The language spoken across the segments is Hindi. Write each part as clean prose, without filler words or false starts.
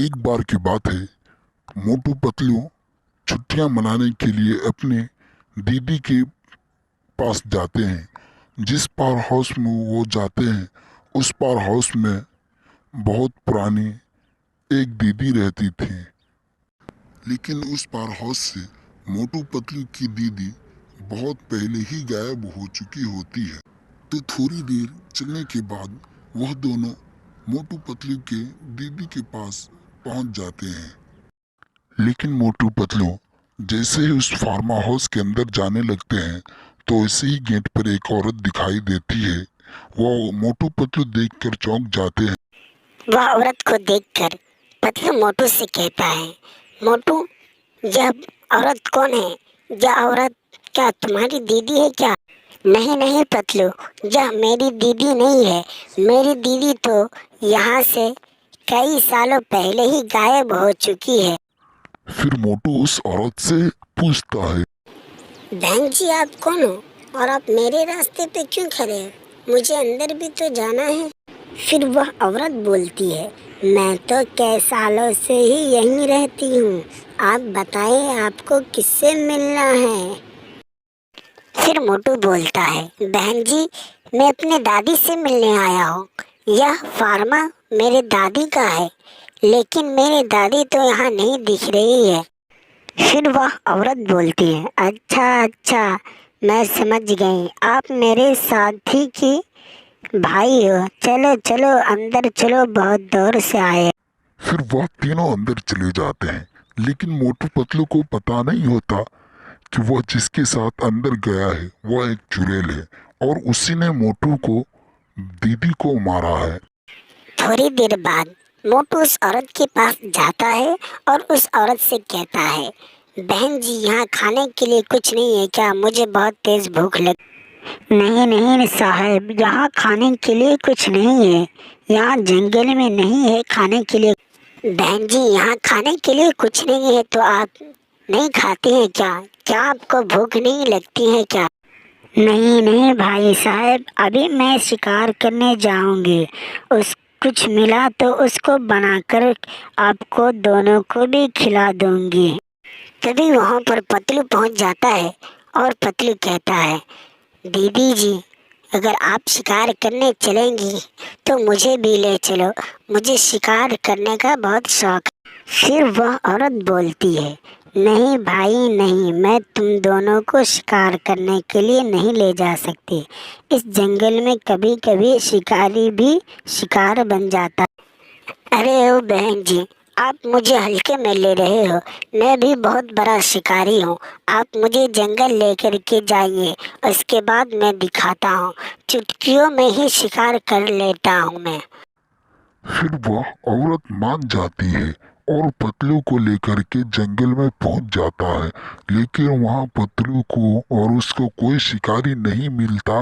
एक बार की बात है। मोटू पतलू छुट्टियां मनाने के लिए अपने दीदी के पास जाते हैं। जिस पावर हाउस में वो जाते हैं उस पावर हाउस में बहुत पुरानी एक दीदी रहती थी। लेकिन उस पावर हाउस से मोटू पतलू की दीदी बहुत पहले ही गायब हो चुकी होती है। तो थोड़ी देर चलने के बाद वह दोनों मोटू पतलू के दीदी के पास पहुंच जाते हैं। लेकिन मोटू पतलू जैसे ही उस फार्मा हाउस के अंदर जाने लगते हैं तो ऐसे ही गेट पर एक औरत दिखाई देती है। वो मोटू पतलू देखकर चौंक जाते हैं। वह औरत को देखकर पतलू मोटू से कहता है, मोटू, यह औरत कौन है? यह औरत क्या तुम्हारी दीदी है क्या? नहीं नहीं पतलू, यह मेरी दीदी नहीं है। मेरी दीदी तो यहाँ से कई सालों पहले ही गायब हो चुकी है। फिर मोटू उस औरत से पूछता है, बहन जी, आप कौन हो और आप मेरे रास्ते पे क्यों खड़े हो? मुझे अंदर भी तो जाना है। फिर वह औरत बोलती है, मैं तो कई सालों से ही यहीं रहती हूँ। आप बताएं, आपको किससे मिलना है? फिर मोटू बोलता है, बहन जी, मैं अपने दादी से मिलने आया हूँ। यह फार्मा मेरे दादी का है, लेकिन मेरी दादी तो यहाँ नहीं दिख रही है। फिर वह औरत बोलती है, अच्छा अच्छा, मैं समझ गई, आप मेरे साथी की भाई हो। चलो चलो अंदर चलो, बहुत दूर से आए। फिर वह तीनों अंदर चले जाते हैं। लेकिन मोटू पतलू को पता नहीं होता कि वह जिसके साथ अंदर गया है वह एक चुड़ैल है और उसी ने मोटू को दीदी को मारा है। थोड़ी देर बाद मोटू उस औरत के पास जाता है और उस औरत से कहता है, बहन जी, यहाँ खाने के लिए कुछ नहीं है क्या? मुझे बहुत तेज भूख लगी। नहीं नहीं साहब, यहाँ खाने के लिए कुछ नहीं है। यहाँ जंगल में नहीं है खाने के लिए। बहन जी, यहाँ खाने के लिए कुछ नहीं है तो आप नहीं खाते हैं क्या? क्या आपको भूख नहीं लगती है क्या? नहीं नहीं भाई साहब, अभी मैं शिकार करने जाऊंगी। उस कुछ मिला तो उसको बनाकर आपको दोनों को भी खिला दूंगी। तभी वहाँ पर पतलू पहुँच जाता है और पतलू कहता है, दीदी जी, अगर आप शिकार करने चलेंगी तो मुझे भी ले चलो। मुझे शिकार करने का बहुत शौक है। फिर वह औरत बोलती है, नहीं भाई नहीं, मैं तुम दोनों को शिकार करने के लिए नहीं ले जा सकती। इस जंगल में कभी कभी शिकारी भी शिकार बन जाता। अरे ओ बहन जी, आप मुझे हल्के में ले रहे हो। मैं भी बहुत बड़ा शिकारी हूँ। आप मुझे जंगल लेकर के जाइए, उसके बाद मैं दिखाता हूँ। चुटकियों में ही शिकार कर लेता हूँ मैं। फिर वह औरत मान जाती है और पतलू को लेकर के जंगल में पहुंच जाता है। लेकिन वहां पतलू को और उसको कोई शिकारी नहीं मिलता।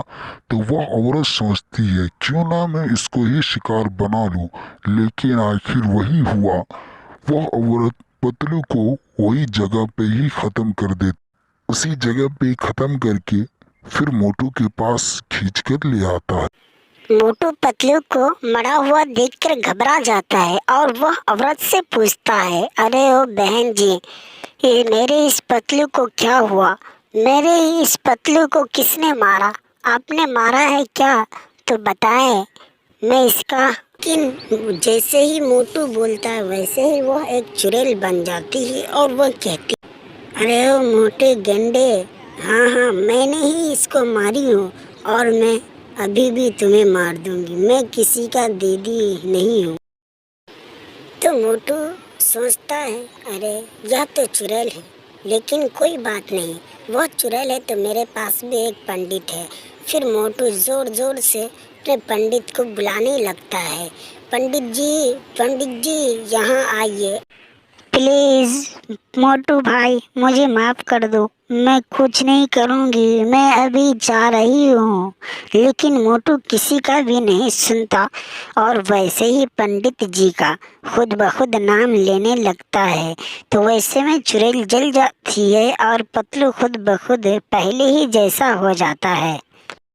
तो वह औरत सोचती है, क्यों ना मैं इसको ही शिकार बना लूं। लेकिन आखिर वही हुआ। वह औरत पतलू को वही जगह पे ही खत्म कर देती। उसी जगह पे खत्म करके फिर मोटू के पास खींच कर ले आता है। मोटू पतलू को मरा हुआ देखकर घबरा जाता है और वह औरत से पूछता है, अरे ओ बहन जी, ये मेरे इस पतलू को क्या हुआ? मेरे इस पतलू को किसने मारा? आपने मारा है क्या? तो बताएं, मैं इसका। लेकिन जैसे ही मोटू बोलता है वैसे ही वह एक चुड़ैल बन जाती है और वह कहती, अरे ओ मोटे गंडे, हाँ हाँ, मैंने ही इसको मारी हूँ और मैं अभी भी तुम्हें मार दूंगी। मैं किसी का दीदी नहीं हूँ। तो मोटू सोचता है, अरे यह तो चुड़ैल है, लेकिन कोई बात नहीं, वह चुड़ैल है तो मेरे पास भी एक पंडित है। फिर मोटू जोर जोर से अपने पंडित को बुलाने लगता है, पंडित जी, यहाँ आइए। प्लीज़ मोटू भाई, मुझे माफ़ कर दो, मैं कुछ नहीं करूँगी, मैं अभी जा रही हूँ। लेकिन मोटू किसी का भी नहीं सुनता और वैसे ही पंडित जी का खुद ब खुद नाम लेने लगता है। तो वैसे में चुड़ैल जल जाती है और पतलू खुद ब खुद पहले ही जैसा हो जाता है।